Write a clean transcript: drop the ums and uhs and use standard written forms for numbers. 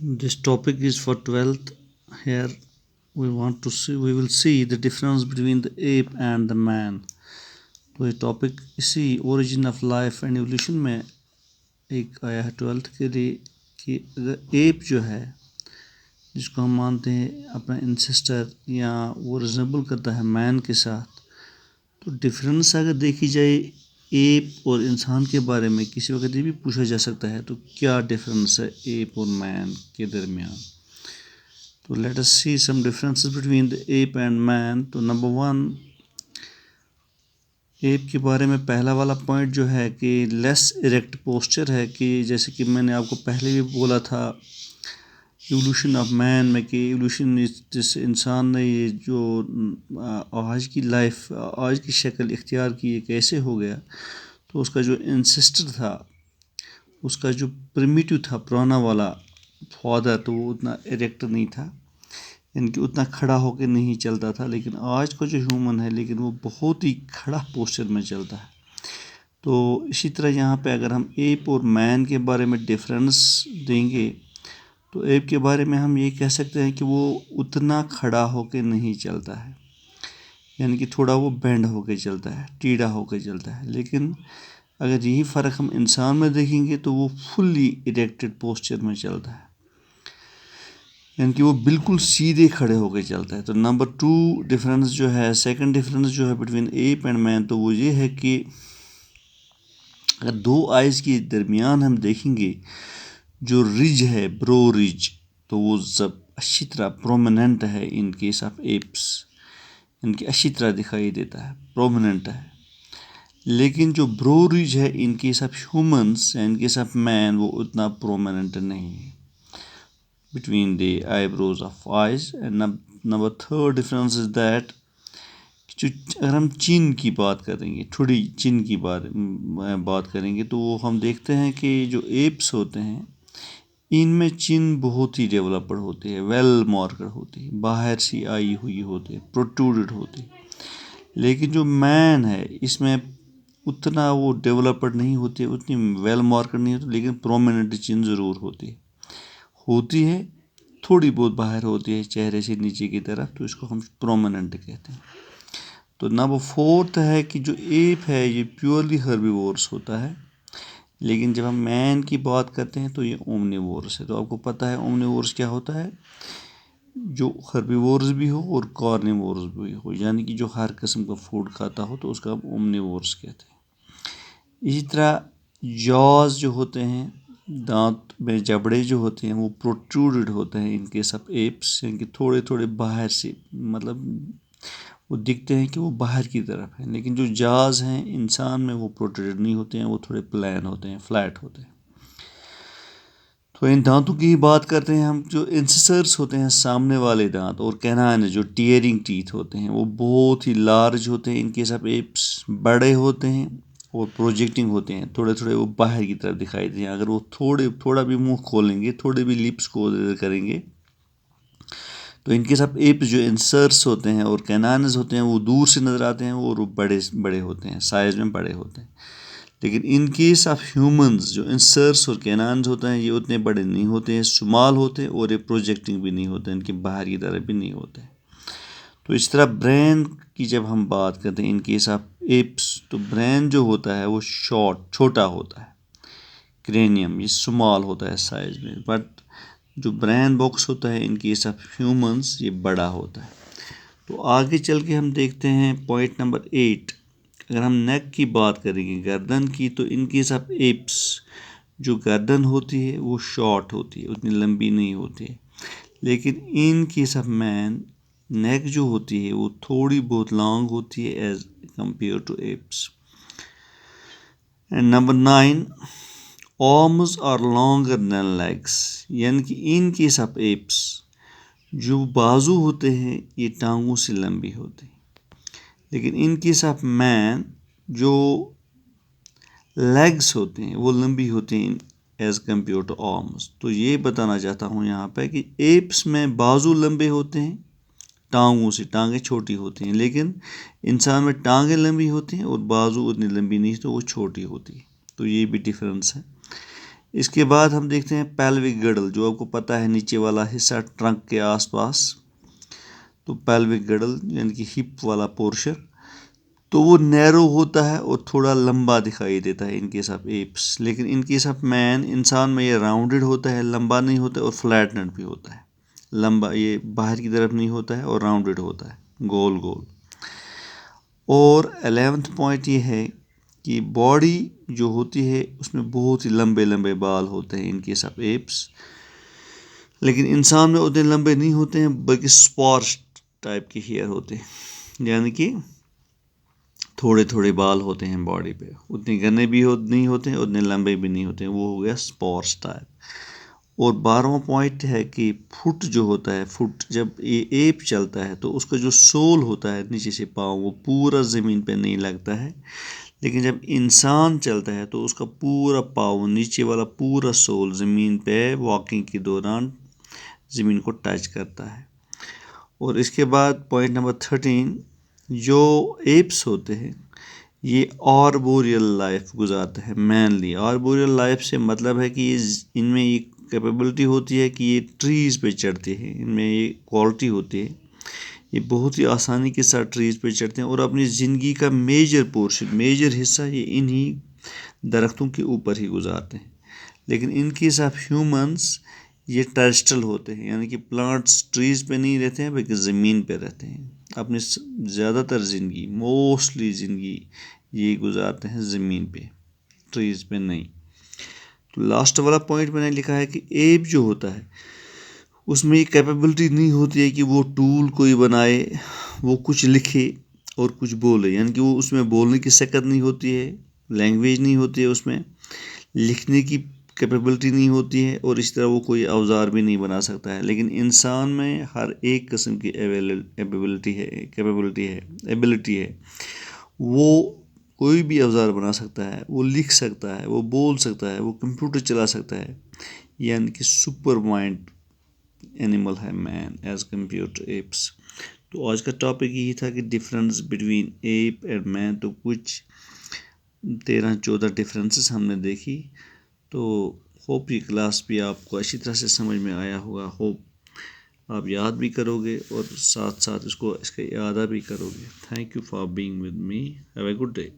This topic is for 12th. Here we will see the difference between the ape and the man. तो ये topic इसी origin of life and evolution में एक आया है 12th के लिए कि अगर एप जो है जिसको हम मानते हैं अपना इंसेस्टर या वो रिजेंबल करता है मैन के साथ, तो डिफरेंस अगर देखी जाए एप और इंसान के बारे में किसी वक्त ये भी पूछा जा सकता है तो क्या डिफरेंस है एप और मैन के दरमियान। तो let us see some differences between the ape and man. तो नंबर 1, एप के बारे में पहला वाला पॉइंट जो है कि लेस इरेक्ट पोस्चर है, कि जैसे कि मैंने आपको पहले भी बोला था एवोल्यूशन ऑफ मैन में कि एवोल्यूशन जिस इंसान ने ये जो आज की लाइफ आज की शक्ल इख्तियार की ये कैसे हो गया, तो उसका जो इंसेस्टर था, उसका जो प्रिमिटिव था पुराना वाला फादर, तो वो उतना इरेक्ट नहीं था, इनकी उतना खड़ा होकर नहीं चलता था। लेकिन आज का जो ह्यूमन है लेकिन वो बहुत ही खड़ा पोस्चर में चलता है। तो इसी तरह यहाँ पे अगर हम एप और मैन के बारे में डिफरेंस देंगे तो एप के बारे में हम ये कह सकते हैं कि वो उतना खड़ा होकर नहीं चलता है, यानी कि थोड़ा वो बेंड होकर चलता है, टीढ़ा होकर चलता है। लेकिन अगर यही फ़र्क हम इंसान में देखेंगे तो वो फुल्ली इरेक्टेड पोस्चर में चलता है, यानी कि वो बिल्कुल सीधे खड़े होकर चलता है। तो नंबर 2 डिफरेंस जो है, सेकंड डिफरेंस जो है बिटवीन एप एंड मैन, तो वो ये है कि अगर दो आइज़ के दरमियान हम देखेंगे जो रिज है, ब्रो रिज, तो वो जब अच्छी तरह प्रोमिनेंट है इन केस ऑफ एप्स, इनकी अच्छी तरह दिखाई देता है, प्रोमिनेंट है। लेकिन जो ब्रो रिज है इन केस ऑफ ह्यूमंस या इन केस ऑफ मैन वो उतना प्रोमिनेंट नहीं है between the eyebrows of eyes. And number third difference is that जो अगर हम चिन की बात करेंगे, थोड़ी चिन की बात करेंगे, तो वो हम देखते हैं कि जो एप्स होते हैं इनमें चिन बहुत ही डेवलप्ड होती है, वेल मार्कड होती है, बाहर से आई हुई होती है, प्रोट्रूडेड होती है। लेकिन जो मैन है इसमें उतना वो डेवलप्ड नहीं होती है, उतनी वेल मार्कड नहीं होती, लेकिन प्रोमिनेंट चिन ज़रूर होती है, थोड़ी बहुत बाहर होती है चेहरे से नीचे की तरफ, तो इसको हम प्रोमिनेंट कहते हैं। तो नंबर 4 है कि जो एप है ये प्योरली हर्बीवोरस होता है, लेकिन जब हम मैन की बात करते हैं तो ये ओमनिवोरस है। तो आपको पता है ओमनिवोरस क्या होता है, जो हर्बीवोरस भी हो और कार्निवोरस भी हो, यानी कि जो हर किस्म का फूड खाता हो, तो उसका हम ओमनिवोरस कहते हैं। इसी तरह जॉज जो होते हैं, दांत में जबड़े जो होते हैं वो प्रोट्रूडेड होते हैं इनके सब एप्स, यानी कि थोड़े थोड़े बाहर से, मतलब वो दिखते हैं कि वो बाहर की तरफ है। लेकिन जो जाज हैं इंसान में वो प्रोट्रूडेड नहीं होते हैं, वो थोड़े प्लान होते हैं, फ्लैट होते हैं। तो इन दांतों की ही बात करते हैं हम। जो इंसिसर्स होते हैं सामने वाले दांत, और कैनाइन जो टीयरिंग टीथ होते हैं, वो बहुत ही लार्ज होते हैं, इनके सब एप्स बड़े होते हैं और प्रोजेक्टिंग होते हैं, थोड़े थोड़े वो बाहर की तरफ दिखाई देते हैं। अगर वो थोड़ा भी मुंह खोलेंगे, थोड़े भी लिप्स को करेंगे, तो इनके सब एप्स जो इंसर्स होते हैं और कैनाइन्स होते हैं वो दूर से नज़र आते हैं और वो बड़े बड़े होते हैं, साइज़ में बड़े होते हैं। लेकिन इन केस ऑफ ह्यूमंस जो इंसर्स और कैनाइन्स होते हैं ये उतने बड़े नहीं होते हैं, स्मॉल होते हैं, और ये प्रोजेक्टिंग भी नहीं होते, इनके बाहर की तरफ भी नहीं होते। तो इस तरह ब्रेन की जब हम बात करते हैं इन केस ऑफ एप्स, तो ब्रेन जो होता है वो छोटा होता है, क्रेनियम ये स्मॉल होता है साइज़ में, बट जो ब्रेन बॉक्स होता है इन केस ऑफ ह्यूमंस ये बड़ा होता है। तो आगे चल के हम देखते हैं पॉइंट नंबर 8। अगर हम नेक की बात करेंगे, गर्दन की, तो इन केस ऑफ एप्स जो गर्दन होती है वो शॉर्ट होती है, उतनी लंबी नहीं होती है। लेकिन in case of man neck जो होती है वो थोड़ी बहुत लॉन्ग होती है as compare to apes. And number 9, arms are longer than legs, यानी कि इन केस ऑफ एप्स जो बाजू होते हैं ये टांगों से लंबी होते हैं। लेकिन इन केस ऑफ मैन जो लेग्स होते हैं वो लंबी होती हैं एज कम्पेयर टू आर्म्स। तो ये बताना चाहता हूँ यहाँ पे कि एप्स में बाजू लंबे होते हैं टांगों से, टांगें छोटी होती हैं, लेकिन इंसान में टांगें लंबी होती हैं और बाजू उतनी लंबी नहीं, तो वो छोटी होती है। तो ये भी डिफरेंस है। اس کے بعد ہم دیکھتے ہیں پیلوک گرڈل، جو آپ کو پتہ ہے نیچے والا حصہ ٹرنک کے آس پاس، تو پیلوک گرڈل یعنی کہ ہپ والا پورشن، تو وہ نیرو ہوتا ہے اور تھوڑا لمبا دکھائی دیتا ہے ان کیس آف ایپس، لیکن ان کیس آف مین، انسان میں یہ راؤنڈڈ ہوتا ہے، لمبا نہیں ہوتا ہے، اور فلیٹنڈ بھی ہوتا ہے، لمبا یہ باہر کی طرف نہیں ہوتا ہے اور راؤنڈڈ ہوتا ہے، گول گول۔ اور 11th پوائنٹ یہ ہے کہ باڈی جو ہوتی ہے اس میں بہت ہی لمبے لمبے بال ہوتے ہیں ان کیس آف ایپس، لیکن انسان میں اتنے لمبے نہیں ہوتے ہیں، بلکہ اسپارس ٹائپ کے ہیئر ہوتے ہیں، یعنی کہ تھوڑے تھوڑے بال ہوتے ہیں باڈی پہ، اتنے گھنے بھی نہیں ہوتے ہیں، اتنے لمبے بھی نہیں ہوتے ہیں، وہ ہو گیا اسپارس ٹائپ۔ اور 12واں پوائنٹ ہے کہ فٹ جو ہوتا ہے، فٹ جب یہ ایپ چلتا ہے تو اس کا جو سول ہوتا ہے نیچے سے پاؤں، وہ پورا زمین پہ نہیں لگتا ہے، لیکن جب انسان چلتا ہے تو اس کا پورا پاؤں، نیچے والا پورا سول زمین پہ واکنگ کے دوران زمین کو ٹچ کرتا ہے۔ اور اس کے بعد پوائنٹ نمبر 13، جو ایپس ہوتے ہیں یہ آربوریل لائف گزارتے ہیں، مینلی آربوریل لائف سے مطلب ہے کہ ان میں یہ کیپیبلٹی ہوتی ہے کہ یہ ٹریز پہ چڑھتے ہیں، ان میں یہ کوالٹی ہوتی ہے، یہ بہت ہی آسانی کے ساتھ ٹریز پہ چڑھتے ہیں اور اپنی زندگی کا میجر پورشن، میجر حصہ یہ انہی درختوں کے اوپر ہی گزارتے ہیں۔ لیکن ان کیس آف ہیومنس یہ ٹیرسٹرل ہوتے ہیں، یعنی کہ پلانٹس ٹریز پہ نہیں رہتے ہیں بلکہ زمین پہ رہتے ہیں، اپنی زیادہ تر زندگی، موسٹلی زندگی یہ گزارتے ہیں زمین پہ، ٹریز پہ نہیں۔ تو لاسٹ والا پوائنٹ میں نے لکھا ہے کہ ایپ جو ہوتا ہے اس میں یہ کیپیبلٹی نہیں ہوتی ہے کہ وہ ٹول کوئی بنائے، وہ کچھ لکھے اور کچھ بولے، یعنی کہ وہ اس میں بولنے کی سکت نہیں ہوتی ہے، لینگویج نہیں ہوتی ہے اس میں، لکھنے کی کیپیبلٹی نہیں ہوتی ہے، اور اس طرح وہ کوئی اوزار بھی نہیں بنا سکتا ہے۔ لیکن انسان میں ہر ایک قسم کی ایبلٹی ہے، وہ کوئی بھی اوزار بنا سکتا ہے، وہ لکھ سکتا ہے، وہ بول سکتا ہے، وہ کمپیوٹر چلا سکتا ہے، یعنی کہ سپر مائنڈ اینیمل ہے مین ایز کمپیئر ٹو ایپس۔ تو آج کا ٹاپک یہی تھا کہ ڈفرینس بٹوین ایپ اینڈ مین، تو کچھ 13-14 ڈفرینسز ہم نے دیکھی، تو ہوپ یہ کلاس بھی آپ کو اچھی طرح سے سمجھ میں آیا ہوگا، ہوپ آپ یاد بھی کرو گے اور ساتھ ساتھ اس کا اعادہ بھی کرو گے۔ Thank you for being with me, have a good day.